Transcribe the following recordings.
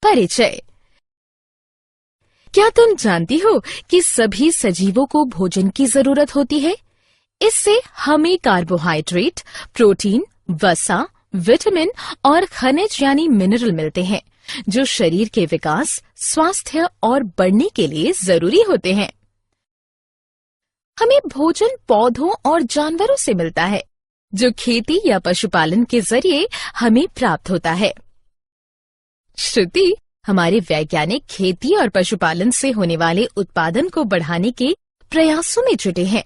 परिचय। क्या तुम जानती हो कि सभी सजीवों को भोजन की जरूरत होती है? इससे हमें कार्बोहाइड्रेट, प्रोटीन, वसा, विटामिन और खनिज यानी मिनरल मिलते हैं, जो शरीर के विकास, स्वास्थ्य और बढ़ने के लिए जरूरी होते हैं। हमें भोजन पौधों और जानवरों से मिलता है, जो खेती या पशुपालन के जरिए हमें प्राप्त होता है। श्रुति, हमारे वैज्ञानिक खेती और पशुपालन से होने वाले उत्पादन को बढ़ाने के प्रयासों में जुटे हैं।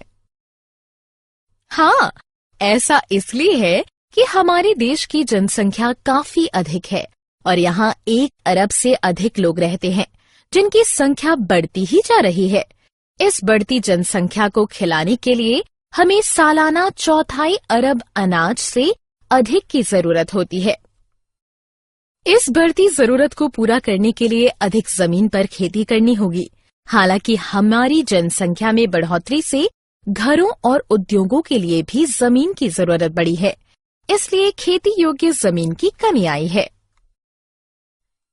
हाँ, ऐसा इसलिए है कि हमारे देश की जनसंख्या काफी अधिक है और यहाँ 1 अरब से अधिक लोग रहते हैं, जिनकी संख्या बढ़ती ही जा रही है। इस बढ़ती जनसंख्या को खिलाने के लिए हमें सालाना 1/4 अरब अनाज से अधिक की जरूरत होती है। इस बढ़ती जरूरत को पूरा करने के लिए अधिक जमीन पर खेती करनी होगी। हालांकि हमारी जनसंख्या में बढ़ोतरी से घरों और उद्योगों के लिए भी जमीन की जरूरत बढ़ी है, इसलिए खेती योग्य जमीन की कमी आई है।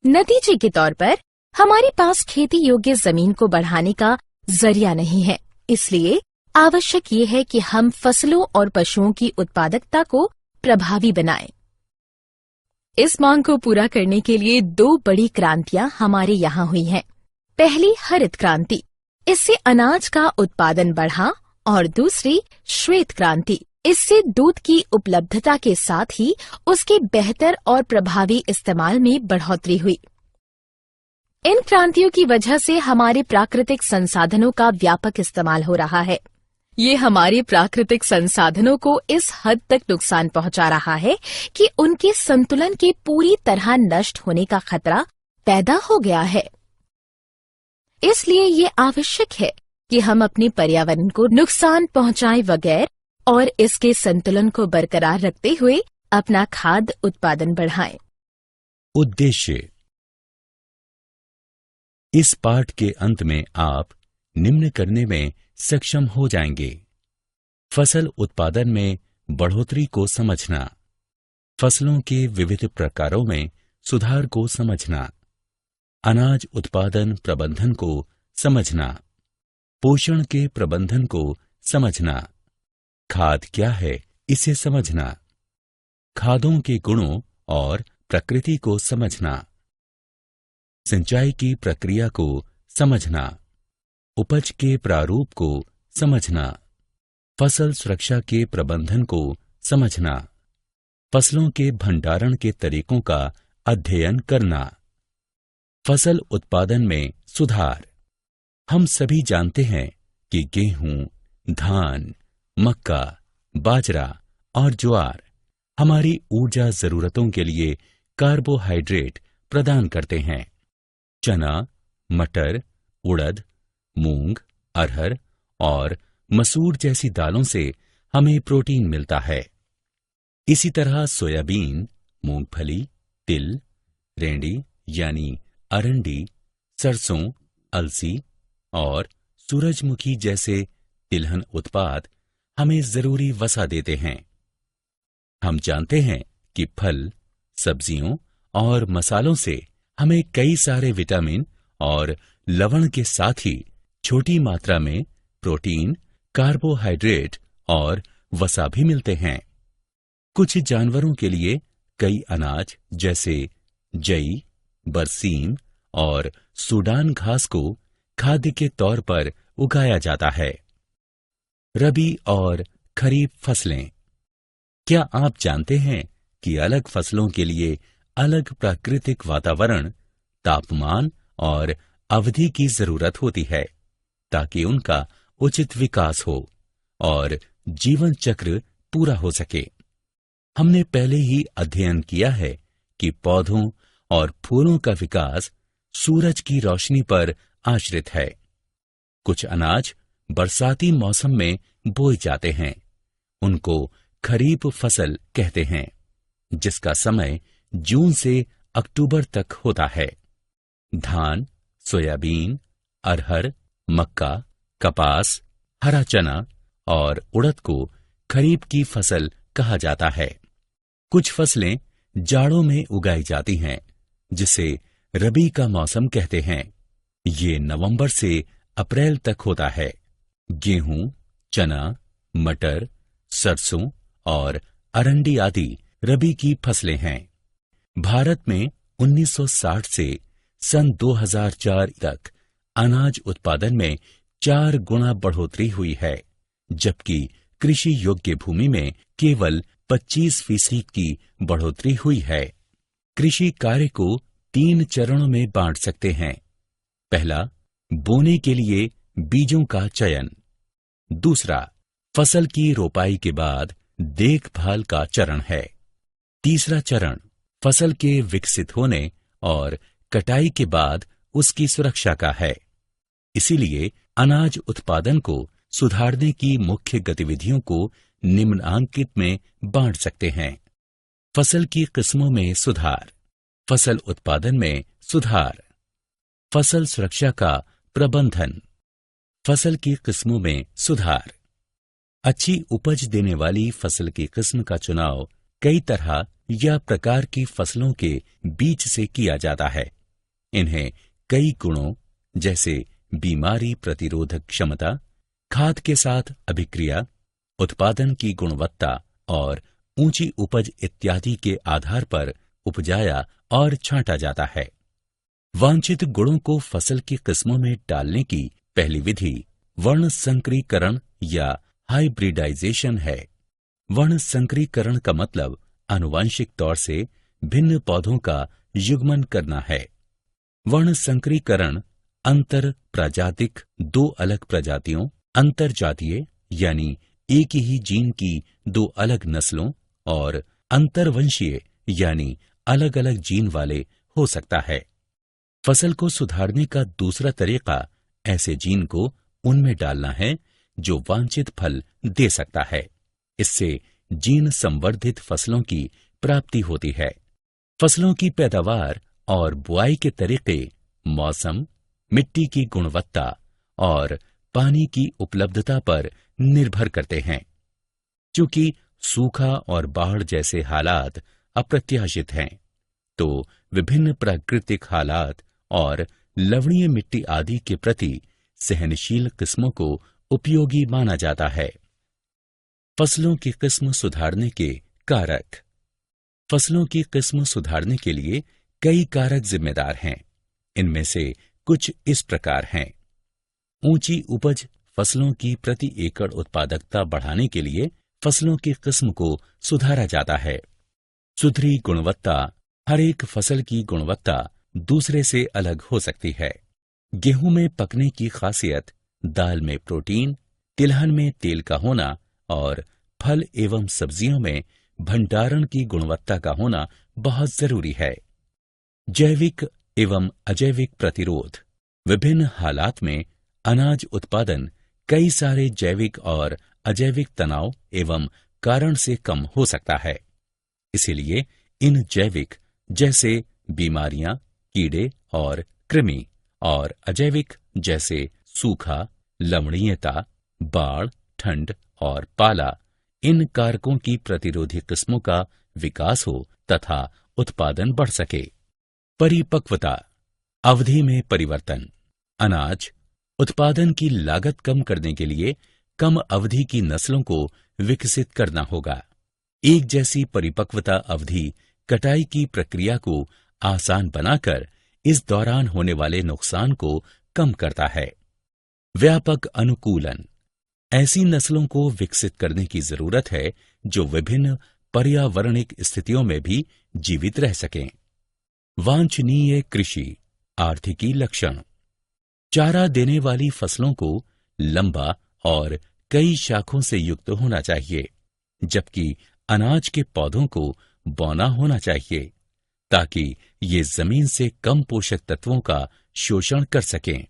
नतीजे के तौर पर हमारे पास खेती योग्य जमीन को बढ़ाने का जरिया नहीं है, इसलिए आवश्यक ये है कि हम फसलों और पशुओं की उत्पादकता को प्रभावी बनाएं। इस मांग को पूरा करने के लिए 2 बड़ी क्रांतियां हमारे यहाँ हुई हैं। पहली हरित क्रांति, इससे अनाज का उत्पादन बढ़ा, और दूसरी श्वेत क्रांति, इससे दूध की उपलब्धता के साथ ही उसके बेहतर और प्रभावी इस्तेमाल में बढ़ोतरी हुई। इन क्रांतियों की वजह से हमारे प्राकृतिक संसाधनों का व्यापक इस्तेमाल हो रहा है। ये हमारे प्राकृतिक संसाधनों को इस हद तक नुकसान पहुंचा रहा है कि उनके संतुलन के पूरी तरह नष्ट होने का खतरा पैदा हो गया है। इसलिए ये आवश्यक है कि हम अपने पर्यावरण को नुकसान पहुंचाए बगैर और इसके संतुलन को बरकरार रखते हुए अपना खाद्य उत्पादन बढ़ाएं। उद्देश्य। इस पाठ के अंत में आप निम्न करने में सक्षम हो जाएंगे: फसल उत्पादन में बढ़ोतरी को समझना, फसलों के विविध प्रकारों में सुधार को समझना, अनाज उत्पादन प्रबंधन को समझना, पोषण के प्रबंधन को समझना, खाद क्या है इसे समझना, खादों के गुणों और प्रकृति को समझना, सिंचाई की प्रक्रिया को समझना, उपज के प्रारूप को समझना, फसल सुरक्षा के प्रबंधन को समझना, फसलों के भंडारण के तरीकों का अध्ययन करना, फसल उत्पादन में सुधार। हम सभी जानते हैं कि गेहूं, धान, मक्का, बाजरा और ज्वार हमारी ऊर्जा जरूरतों के लिए कार्बोहाइड्रेट प्रदान करते हैं। चना, मटर, उड़द, मूंग, अरहर और मसूर जैसी दालों से हमें प्रोटीन मिलता है। इसी तरह सोयाबीन, मूंगफली, तिल, रेंडी यानी अरंडी, सरसों, अलसी और सूरजमुखी जैसे तिलहन उत्पाद हमें जरूरी वसा देते हैं। हम जानते हैं कि फल, सब्जियों और मसालों से हमें कई सारे विटामिन और लवण के साथ ही छोटी मात्रा में प्रोटीन, कार्बोहाइड्रेट और वसा भी मिलते हैं। कुछ जानवरों के लिए कई अनाज जैसे जई, बरसीम और सूडान घास को खाद्य के तौर पर उगाया जाता है। रबी और खरीफ फसलें। क्या आप जानते हैं कि अलग फसलों के लिए अलग प्राकृतिक वातावरण, तापमान और अवधि की जरूरत होती है ताकि उनका उचित विकास हो और जीवन चक्र पूरा हो सके। हमने पहले ही अध्ययन किया है कि पौधों और फूलों का विकास सूरज की रोशनी पर आश्रित है। कुछ अनाज बरसाती मौसम में बोए जाते हैं, उनको खरीफ फसल कहते हैं, जिसका समय जून से अक्टूबर तक होता है। धान, सोयाबीन, अरहर, मक्का, कपास, हरा चना और उड़द को खरीफ की फसल कहा जाता है। कुछ फसलें जाड़ों में उगाई जाती हैं, जिसे रबी का मौसम कहते हैं। ये नवंबर से अप्रैल तक होता है। गेहूं, चना, मटर, सरसों और अरंडी आदि रबी की फसलें हैं। भारत में 1960 से सन 2004 तक अनाज उत्पादन में 4 गुना बढ़ोतरी हुई है, जबकि कृषि योग्य भूमि में केवल 25% की बढ़ोतरी हुई है। कृषि कार्य को 3 चरणों में बांट सकते हैं। पहला, बोने के लिए बीजों का चयन। दूसरा, फसल की रोपाई के बाद देखभाल का चरण है। तीसरा चरण, फसल के विकसित होने और कटाई के बाद उसकी सुरक्षा का है। इसीलिए अनाज उत्पादन को सुधारने की मुख्य गतिविधियों को निम्नांकित में बांट सकते हैं। फसल की किस्मों में सुधार, फसल उत्पादन में सुधार, फसल सुरक्षा का प्रबंधन, फसल की किस्मों में सुधार। अच्छी उपज देने वाली फसल की किस्म का चुनाव कई तरह या प्रकार की फसलों के बीच से किया जाता है। इन्हें कई गुणों जैसे बीमारी प्रतिरोधक क्षमता, खाद के साथ अभिक्रिया, उत्पादन की गुणवत्ता और ऊंची उपज इत्यादि के आधार पर उपजाया और छांटा जाता है। वांछित गुणों को फसल की किस्मों में डालने की पहली विधि वर्ण संकरीकरण या हाइब्रिडाइजेशन है। वर्ण संकरीकरण का मतलब आनुवंशिक तौर से भिन्न पौधों का युग्मन करना है। वर्ण संकरीकरण अंतर प्रजातिक 2 अलग प्रजातियों, अंतर जातीय यानी एक ही जीन की 2 अलग नस्लों और अंतरवंशीय यानी अलग अलग जीन वाले हो सकता है। फसल को सुधारने का दूसरा तरीका ऐसे जीन को उनमें डालना है जो वांछित फल दे सकता है। इससे जीन संवर्धित फसलों की प्राप्ति होती है। फसलों की पैदावार और बुआई के तरीके मौसम, मिट्टी की गुणवत्ता और पानी की उपलब्धता पर निर्भर करते हैं। चूंकि सूखा और बाढ़ जैसे हालात अप्रत्याशित हैं, तो विभिन्न प्राकृतिक हालात और लवणीय मिट्टी आदि के प्रति सहनशील किस्मों को उपयोगी माना जाता है। फसलों की किस्म सुधारने के कारक। फसलों की किस्म सुधारने के लिए कई कारक जिम्मेदार हैं। इनमें से कुछ इस प्रकार हैं। ऊंची उपज फसलों की प्रति एकड़ उत्पादकता बढ़ाने के लिए फसलों की किस्म को सुधारा जाता है। सुधरी गुणवत्ता। हर एक फसल की गुणवत्ता दूसरे से अलग हो सकती है। गेहूं में पकने की खासियत, दाल में प्रोटीन, तिलहन में तेल का होना और फल एवं सब्जियों में भंडारण की गुणवत्ता का होना बहुत जरूरी है। जैविक एवं अजैविक प्रतिरोध। विभिन्न हालात में अनाज उत्पादन कई सारे जैविक और अजैविक तनाव एवं कारण से कम हो सकता है। इसीलिए इन जैविक जैसे बीमारियां, कीड़े और कृमि और अजैविक जैसे सूखा, लवणीयता, बाढ़, ठंड और पाला, इन कारकों की प्रतिरोधी किस्मों का विकास हो तथा उत्पादन बढ़ सके। परिपक्वता। अवधि में परिवर्तन। अनाज उत्पादन की लागत कम करने के लिए कम अवधि की नस्लों को विकसित करना होगा। एक जैसी परिपक्वता अवधि कटाई की प्रक्रिया को आसान बनाकर इस दौरान होने वाले नुकसान को कम करता है। व्यापक अनुकूलन। ऐसी नस्लों को विकसित करने की जरूरत है जो विभिन्न पर्यावरणिक स्थितियों में भी जीवित रह सकें। वांछनीय कृषि आर्थिकी लक्षण। चारा देने वाली फसलों को लंबा और कई शाखों से युक्त होना चाहिए, जबकि अनाज के पौधों को बौना होना चाहिए ताकि ये जमीन से कम पोषक तत्वों का शोषण कर सकें।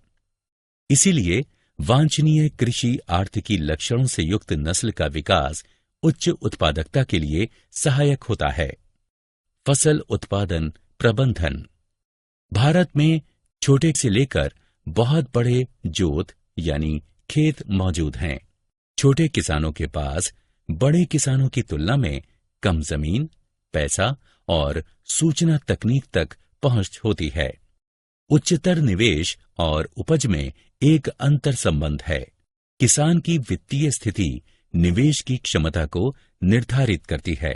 इसीलिए वांछनीय कृषि आर्थिकी लक्षणों से युक्त नस्ल का विकास उच्च उत्पादकता के लिए सहायक होता है। फसल उत्पादन प्रबंधन। भारत में छोटे से लेकर बहुत बड़े जोत यानी खेत मौजूद हैं। छोटे किसानों के पास बड़े किसानों की तुलना में कम जमीन, पैसा और सूचना तकनीक तक पहुंच होती है। उच्चतर निवेश और उपज में एक अंतर संबंध है। किसान की वित्तीय स्थिति निवेश की क्षमता को निर्धारित करती है,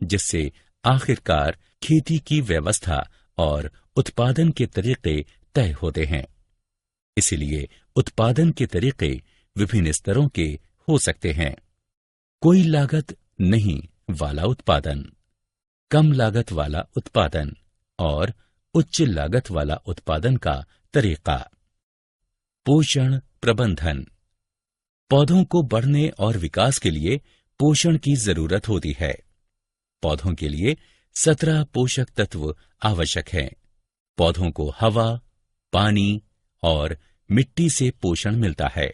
जिससे आखिरकार खेती की व्यवस्था और उत्पादन के तरीके तय होते हैं। इसलिए उत्पादन के तरीके विभिन्न स्तरों के हो सकते हैं। कोई लागत नहीं वाला उत्पादन, कम लागत वाला उत्पादन और उच्च लागत वाला उत्पादन का तरीका। पोषण प्रबंधन। पौधों को बढ़ने और विकास के लिए पोषण की जरूरत होती है। पौधों के लिए 17 पोषक तत्व आवश्यक हैं। पौधों को हवा, पानी और मिट्टी से पोषण मिलता है।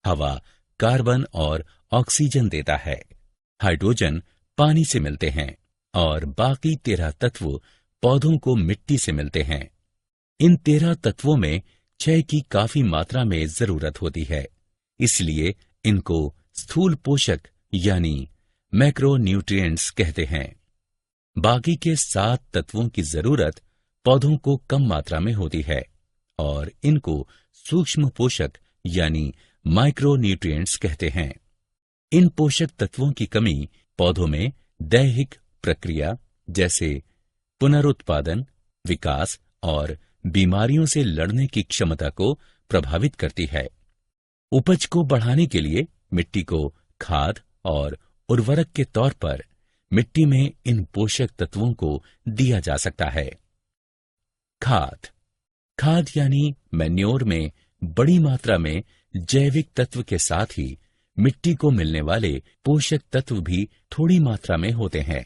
हवा कार्बन और ऑक्सीजन देता है। हाइड्रोजन पानी से मिलते हैं और बाकी 13 तत्व पौधों को मिट्टी से मिलते हैं। इन 13 तत्वों में क्षय की काफी मात्रा में जरूरत होती है, इसलिए इनको स्थूल पोषक यानी मैक्रोन्यूट्रिएंट्स कहते हैं। बाकी के 7 तत्वों की जरूरत पौधों को कम मात्रा में होती है और इनको सूक्ष्म पोषक यानी माइक्रोन्यूट्रिएंट्स कहते हैं। इन पोषक तत्वों की कमी पौधों में दैहिक प्रक्रिया जैसे पुनरुत्पादन, विकास और बीमारियों से लड़ने की क्षमता को प्रभावित करती है। उपज को बढ़ाने के लिए मिट्टी को खाद और उर्वरक के तौर पर मिट्टी में इन पोषक तत्वों को दिया जा सकता है। खाद यानी मैन्योर में बड़ी मात्रा में जैविक तत्व के साथ ही मिट्टी को मिलने वाले पोषक तत्व भी थोड़ी मात्रा में होते हैं।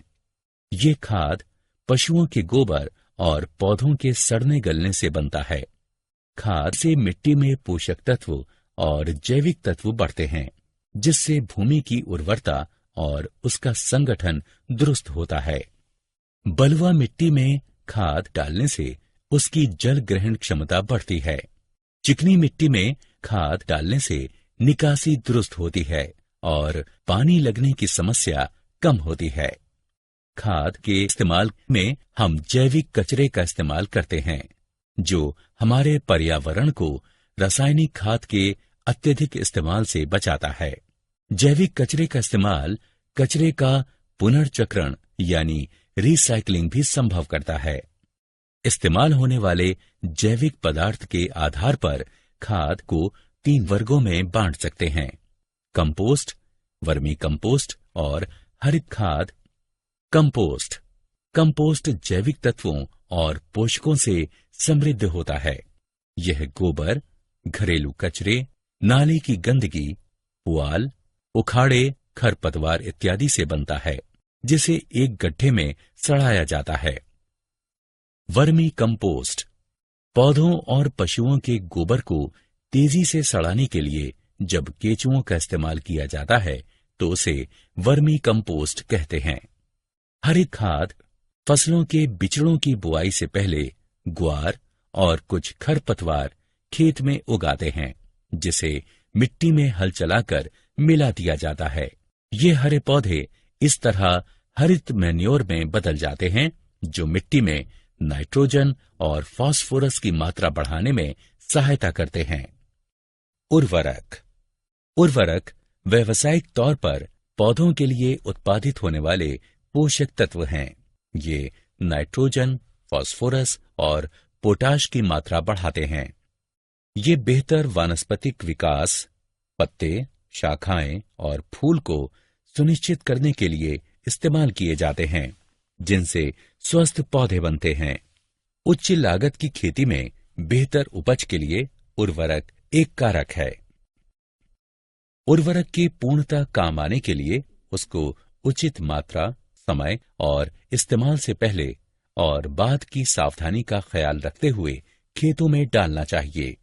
ये खाद पशुओं के गोबर और पौधों के सड़ने गलने से बनता है। खाद से मिट्टी में पोषक तत्व और जैविक तत्व बढ़ते हैं, जिससे भूमि की उर्वरता और उसका संगठन दुरुस्त होता है। बलुआ मिट्टी में खाद डालने से उसकी जल ग्रहण क्षमता बढ़ती है। चिकनी मिट्टी में खाद डालने से निकासी दुरुस्त होती है और पानी लगने की समस्या कम होती है। खाद के इस्तेमाल में हम जैविक कचरे का इस्तेमाल करते हैं, जो हमारे पर्यावरण को रासायनिक खाद के अत्यधिक इस्तेमाल से बचाता है। जैविक कचरे का इस्तेमाल कचरे का पुनर्चक्रण यानी रिसाइकलिंग भी संभव करता है। इस्तेमाल होने वाले जैविक पदार्थ के आधार पर खाद को 3 वर्गों में बांट सकते हैं: कंपोस्ट, वर्मी कंपोस्ट और हरित खाद। कंपोस्ट जैविक तत्वों और पोषकों से समृद्ध होता है। यह गोबर, घरेलू कचरे, नाले की गंदगी, पुआल, उखाड़े, खरपतवार इत्यादि से बनता है, जिसे एक गड्ढे में सड़ाया जाता है। वर्मी कंपोस्ट पौधों और पशुओं के गोबर को तेजी से सड़ाने के लिए जब केंचुओं का इस्तेमाल किया जाता है तो उसे वर्मी कंपोस्ट कहते हैं। हरित खाद फसलों के बिचड़ों की बुआई से पहले ग्वार और कुछ खरपतवार खेत में उगाते हैं, जिसे मिट्टी में हल चलाकर मिला दिया जाता है। ये हरे पौधे इस तरह हरित मैन्योर में बदल जाते हैं, जो मिट्टी में नाइट्रोजन और फास्फोरस की मात्रा बढ़ाने में सहायता करते हैं। उर्वरक व्यावसायिक तौर पर पौधों के लिए उत्पादित होने वाले पोषक तत्व हैं। ये नाइट्रोजन, फास्फोरस और पोटाश की मात्रा बढ़ाते हैं। ये बेहतर वानस्पतिक विकास, पत्ते, शाखाएं और फूल को सुनिश्चित करने के लिए इस्तेमाल किए जाते हैं, जिनसे स्वस्थ पौधे बनते हैं। उच्च लागत की खेती में बेहतर उपज के लिए उर्वरक एक कारक है। उर्वरक के पूर्णतः काम आने के लिए उसको उचित मात्रा, समय और इस्तेमाल से पहले और बाद की सावधानी का ख्याल रखते हुए खेतों में डालना चाहिए।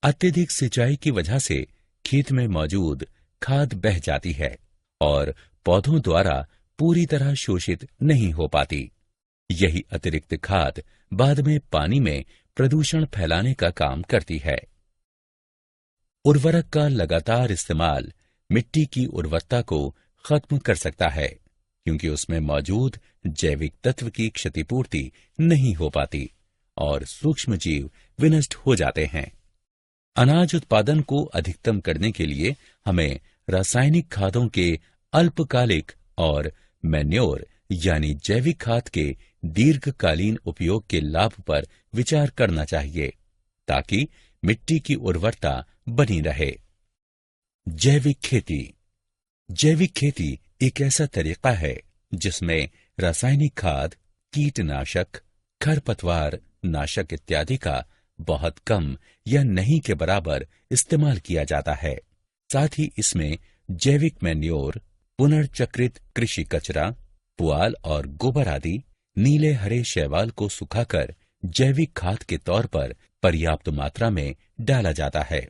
अत्यधिक सिंचाई की वजह से खेत में मौजूद खाद बह जाती है और पौधों द्वारा पूरी तरह शोषित नहीं हो पाती। यही अतिरिक्त खाद बाद में पानी में प्रदूषण फैलाने का काम करती है। उर्वरक का लगातार इस्तेमाल मिट्टी की उर्वरता को खत्म कर सकता है, क्योंकि उसमें मौजूद जैविक तत्व की क्षतिपूर्ति नहीं हो पाती और सूक्ष्म जीव विनष्ट हो जाते हैं। अनाज उत्पादन को अधिकतम करने के लिए हमें रासायनिक खादों के अल्पकालिक और मैन्योर यानी जैविक खाद के दीर्घकालीन उपयोग के लाभ पर विचार करना चाहिए ताकि मिट्टी की उर्वरता बनी रहे। जैविक खेती। जैविक खेती एक ऐसा तरीका है जिसमें रासायनिक खाद, कीटनाशक, खरपतवार नाशक इत्यादि का बहुत कम या नहीं के बराबर इस्तेमाल किया जाता है। साथ ही इसमें जैविक मैन्योर, पुनर्चक्रित कृषि कचरा, पुआल और गोबर आदि नीले हरे शैवाल को सुखाकर जैविक खाद के तौर पर पर्याप्त मात्रा में डाला जाता है।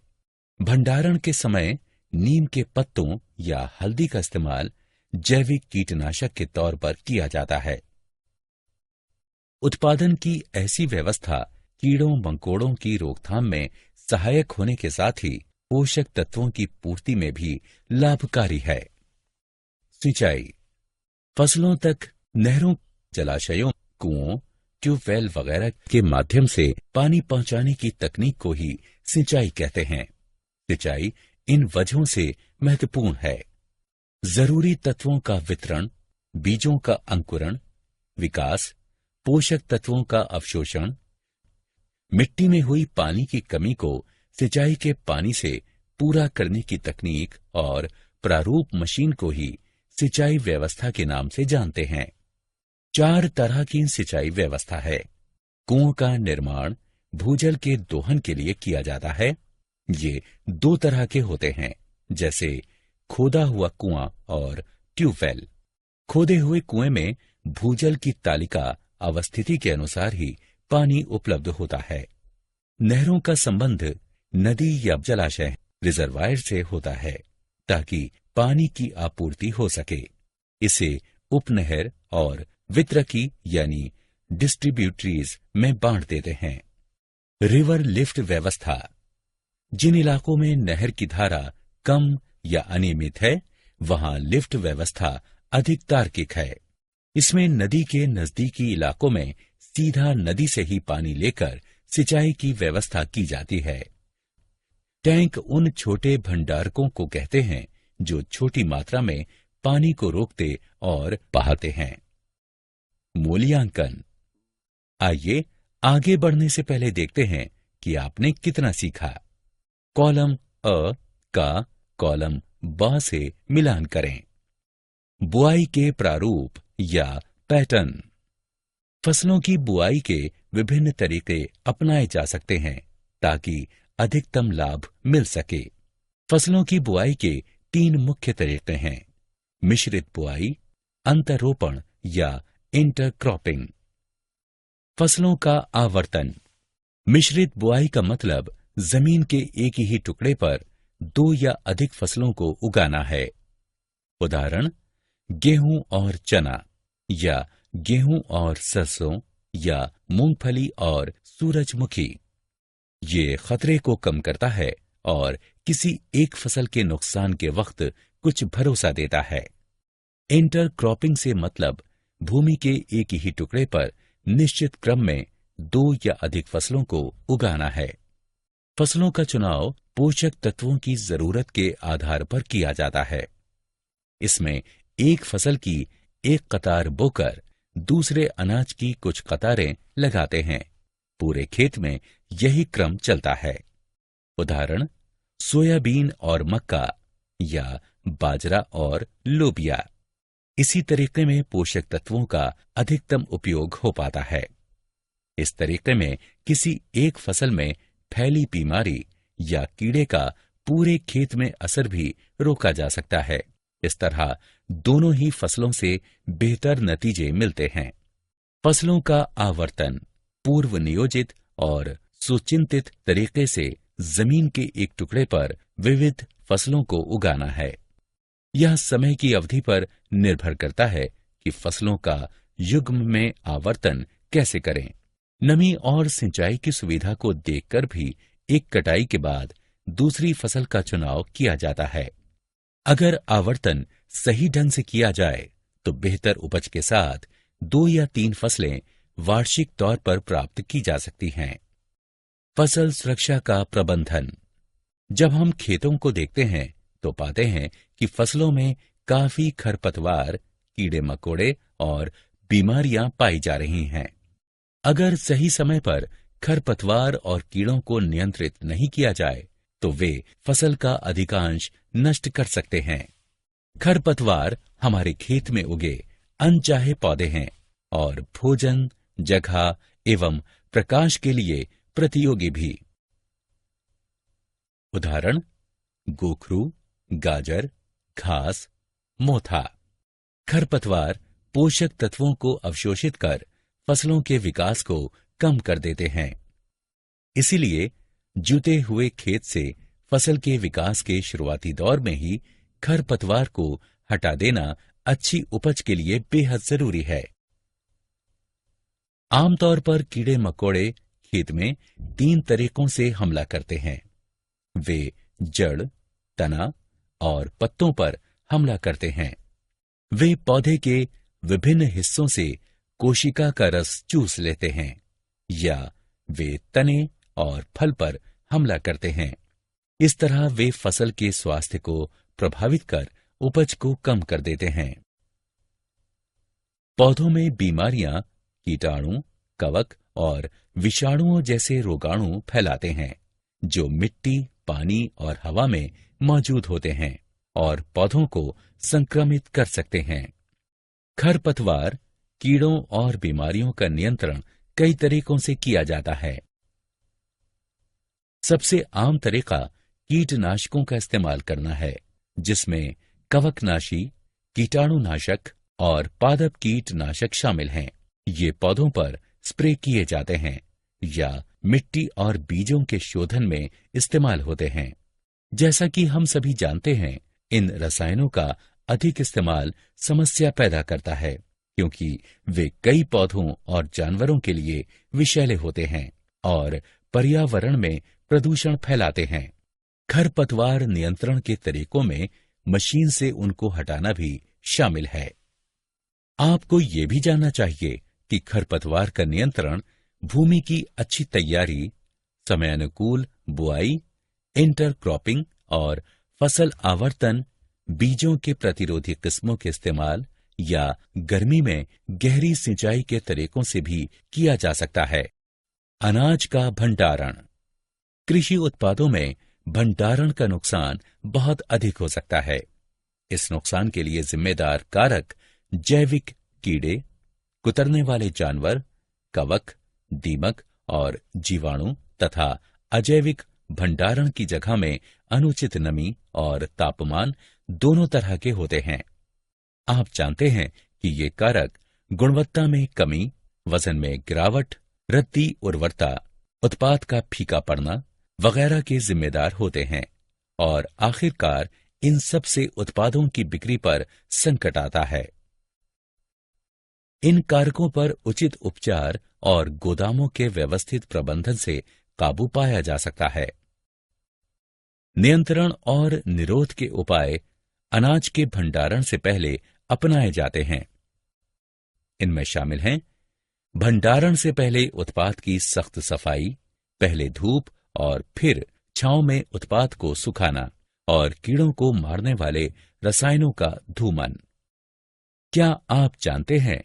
भंडारण के समय नीम के पत्तों या हल्दी का इस्तेमाल जैविक कीटनाशक के तौर पर किया जाता है। उत्पादन की ऐसी व्यवस्था कीड़ों मकोड़ों की रोकथाम में सहायक होने के साथ ही पोषक तत्वों की पूर्ति में भी लाभकारी है। सिंचाई। फसलों तक नहरों, जलाशयों, कुओं, ट्यूबवेल वगैरह के माध्यम से पानी पहुंचाने की तकनीक को ही सिंचाई कहते हैं। सिंचाई इन वजहों से महत्वपूर्ण है। जरूरी तत्वों का वितरण, बीजों का अंकुरण, विकास, पोषक तत्वों का अवशोषण। मिट्टी में हुई पानी की कमी को सिंचाई के पानी से पूरा करने की तकनीक और प्रारूप मशीन को ही सिंचाई व्यवस्था के नाम से जानते हैं। 4 तरह की सिंचाई व्यवस्था है। कुओं का निर्माण भूजल के दोहन के लिए किया जाता है। ये 2 तरह के होते हैं, जैसे खोदा हुआ कुआं और ट्यूबवेल। खोदे हुए कुएं में भूजल की तालिका अवस्थिति के अनुसार ही पानी उपलब्ध होता है। नहरों का संबंध नदी या जलाशय, रिजर्वायर से होता है ताकि पानी की आपूर्ति हो सके। इसे उपनहर और वितरकी यानी डिस्ट्रीब्यूटरीज में बांट देते हैं। रिवर लिफ्ट व्यवस्था। जिन इलाकों में नहर की धारा कम या अनियमित है, वहां लिफ्ट व्यवस्था अधिक तार्किक है। इसमें नदी के नजदीकी इलाकों में सीधा नदी से ही पानी लेकर सिंचाई की व्यवस्था की जाती है। टैंक उन छोटे भंडारकों को कहते हैं जो छोटी मात्रा में पानी को रोकते और बहाते हैं। मूल्यांकन। आइए आगे बढ़ने से पहले देखते हैं कि आपने कितना सीखा। कॉलम अ का कॉलम ब से मिलान करें। बुआई के प्रारूप या पैटर्न। फसलों की बुआई के विभिन्न तरीके अपनाए जा सकते हैं ताकि अधिकतम लाभ मिल सके। फसलों की बुआई के 3 मुख्य तरीके हैं: मिश्रित बुआई, अंतरोपण या इंटरक्रॉपिंग। फसलों का आवर्तन। मिश्रित बुआई का मतलब जमीन के एक ही टुकड़े पर 2 या अधिक फसलों को उगाना है। उदाहरण, गेहूं और चना, या गेहूं और सरसों, या मूंगफली और सूरजमुखी। ये खतरे को कम करता है और किसी एक फसल के नुकसान के वक्त कुछ भरोसा देता है। इंटरक्रॉपिंग से मतलब भूमि के एक ही टुकड़े पर निश्चित क्रम में 2 या अधिक फसलों को उगाना है। फसलों का चुनाव पोषक तत्वों की जरूरत के आधार पर किया जाता है। इसमें एक फसल की एक कतार बोकर दूसरे अनाज की कुछ कतारें लगाते हैं। पूरे खेत में यही क्रम चलता है। उदाहरण, सोयाबीन और मक्का, या बाजरा और लोबिया। इसी तरीके में पोषक तत्वों का अधिकतम उपयोग हो पाता है। इस तरीके में किसी एक फसल में फैली बीमारी या कीड़े का पूरे खेत में असर भी रोका जा सकता है। इस तरह दोनों ही फसलों से बेहतर नतीजे मिलते हैं। फसलों का आवर्तन पूर्व नियोजित और सुचिंतित तरीके से जमीन के एक टुकड़े पर विविध फसलों को उगाना है। यह समय की अवधि पर निर्भर करता है कि फसलों का युग्म में आवर्तन कैसे करें। नमी और सिंचाई की सुविधा को देखकर भी एक कटाई के बाद दूसरी फसल का चुनाव किया जाता है। अगर आवर्तन सही ढंग से किया जाए तो बेहतर उपज के साथ 2 या 3 फसलें वार्षिक तौर पर प्राप्त की जा सकती हैं। फसल सुरक्षा का प्रबंधन। जब हम खेतों को देखते हैं तो पाते हैं कि फसलों में काफी खरपतवार, कीड़े मकोड़े और बीमारियां पाई जा रही हैं। अगर सही समय पर खरपतवार और कीड़ों को नियंत्रित नहीं किया जाए तो वे फसल का अधिकांश नष्ट कर सकते हैं। खरपतवार हमारे खेत में उगे अनचाहे पौधे हैं और भोजन, जगह एवं प्रकाश के लिए प्रतियोगी भी। उदाहरण: गोखरू, गाजर, घास, मोथा। खरपतवार पोषक तत्वों को अवशोषित कर फसलों के विकास को कम कर देते हैं। इसीलिए जुते हुए खेत से फसल के विकास के शुरुआती दौर में ही खरपतवार को हटा देना अच्छी उपज के लिए बेहद जरूरी है। आमतौर पर कीड़े मकोड़े खेत में 3 तरीकों से हमला करते हैं। वे जड़, तना और पत्तों पर हमला करते हैं। वे पौधे के विभिन्न हिस्सों से कोशिका का रस चूस लेते हैं या वे तने और फल पर हमला करते हैं। इस तरह वे फसल के स्वास्थ्य को प्रभावित कर उपज को कम कर देते हैं। पौधों में बीमारियां कीटाणु, कवक और विषाणुओं जैसे रोगाणु फैलाते हैं जो मिट्टी, पानी और हवा में मौजूद होते हैं और पौधों को संक्रमित कर सकते हैं। खरपतवार, कीड़ों और बीमारियों का नियंत्रण कई तरीकों से किया जाता है। सबसे आम तरीका कीटनाशकों का इस्तेमाल करना है, जिसमें कवकनाशी, कीटाणुनाशक और पादप कीटनाशक शामिल हैं। ये पौधों पर स्प्रे किए जाते हैं या मिट्टी और बीजों के शोधन में इस्तेमाल होते हैं। जैसा कि हम सभी जानते हैं, इन रसायनों का अधिक इस्तेमाल समस्या पैदा करता है क्योंकि वे कई पौधों और जानवरों के लिए विषैले होते हैं और पर्यावरण में प्रदूषण फैलाते हैं। खरपतवार नियंत्रण के तरीकों में मशीन से उनको हटाना भी शामिल है। आपको ये भी जानना चाहिए कि खरपतवार का नियंत्रण भूमि की अच्छी तैयारी, समयानुकूल बुआई, इंटरक्रॉपिंग और फसल आवर्तन, बीजों के प्रतिरोधी किस्मों के इस्तेमाल या गर्मी में गहरी सिंचाई के तरीकों से भी किया जा सकता है। अनाज का भंडारण। कृषि उत्पादों में भंडारण का नुकसान बहुत अधिक हो सकता है। इस नुकसान के लिए जिम्मेदार कारक जैविक कीड़े, कुतरने वाले जानवर, कवक, दीमक और जीवाणु तथा अजैविक भंडारण की जगह में अनुचित नमी और तापमान दोनों तरह के होते हैं। आप जानते हैं कि ये कारक गुणवत्ता में कमी, वजन में गिरावट, रत्ती उर्वरता, उत्पाद का फीका पड़ना वगैरह के जिम्मेदार होते हैं और आखिरकार इन सब से उत्पादों की बिक्री पर संकट आता है। इन कारकों पर उचित उपचार और गोदामों के व्यवस्थित प्रबंधन से काबू पाया जा सकता है। नियंत्रण और निरोध के उपाय अनाज के भंडारण से पहले अपनाए जाते हैं। इनमें शामिल हैं भंडारण से पहले उत्पाद की सख्त सफाई, पहले धूप और फिर छांव में उत्पाद को सुखाना और कीड़ों को मारने वाले रसायनों का धूमन। क्या आप जानते हैं,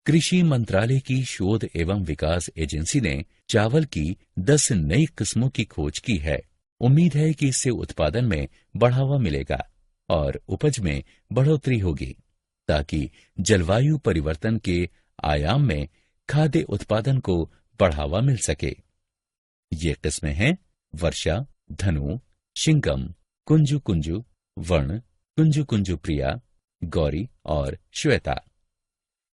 कृषि मंत्रालय की शोध एवं विकास एजेंसी ने चावल की 10 नई किस्मों की खोज की है। उम्मीद है कि इससे उत्पादन में बढ़ावा मिलेगा और उपज में बढ़ोतरी होगी ताकि जलवायु परिवर्तन के आयाम में खाद्य उत्पादन को बढ़ावा मिल सके। ये किस्में हैं वर्षा, धनु, शिंगम, कुंजु कुंजु, वर्ण, कुंजु कुंजु प्रिया, गौरी और श्वेता।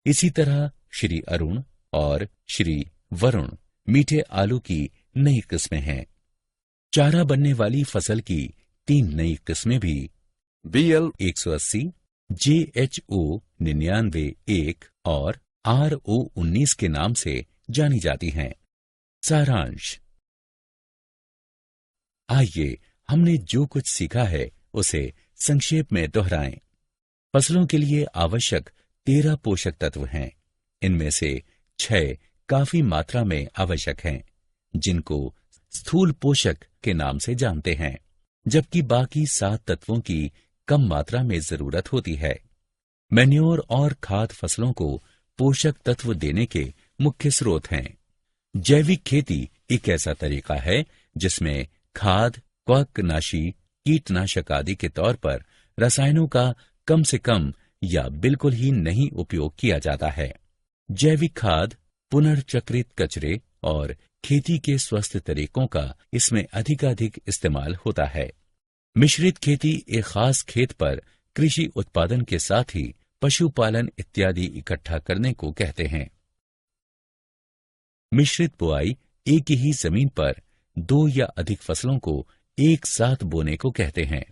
इसी तरह श्री अरुण और श्री वरुण मीठे आलू की नई किस्में हैं। चारा बनने वाली फसल की 3 नई किस्में भी BL 180, JHO 99-1 और RO 19 के नाम से जानी जाती हैं। सारांश। आइए हमने जो कुछ सीखा है उसे संक्षेप में दोहराएं। फसलों के लिए आवश्यक 13 पोषक तत्व हैं। इनमें से 6 काफी मात्रा में आवश्यक हैं, जिनको स्थूल पोषक के नाम से जानते हैं, जबकि बाकी 7 तत्वों की कम मात्रा में जरूरत होती है। मैन्योर और खाद फसलों को पोषक तत्व देने के मुख्य स्रोत हैं। जैविक खेती एक ऐसा तरीका है जिसमें खाद, कवकनाशी, कीटनाशक आदि के तौर पर रसायनों का कम से कम या बिल्कुल ही नहीं उपयोग किया जाता है। जैविक खाद, पुनर्चक्रित कचरे और खेती के स्वस्थ तरीकों का इसमें अधिकाधिक इस्तेमाल होता है। मिश्रित खेती एक खास खेत पर कृषि उत्पादन के साथ ही पशुपालन इत्यादि इकट्ठा करने को कहते हैं। मिश्रित बुआई एक ही जमीन पर 2 या अधिक फसलों को एक साथ बोने को कहते हैं।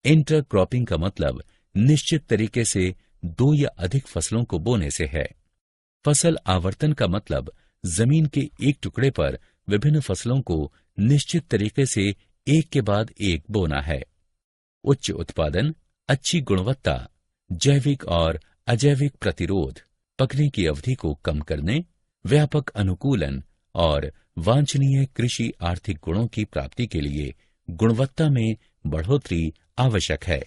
इंटरक्रॉपिंग का मतलब निश्चित तरीके से 2 या अधिक फसलों को बोने से है। फसल आवर्तन का मतलब जमीन के एक टुकड़े पर विभिन्न फसलों को निश्चित तरीके से एक के बाद एक बोना है। उच्च उत्पादन, अच्छी गुणवत्ता, जैविक और अजैविक प्रतिरोध, पकने की अवधि को कम करने, व्यापक अनुकूलन और वांछनीय कृषि आर्थिक गुणों की प्राप्ति के लिए गुणवत्ता में बढ़ोतरी आवश्यक है।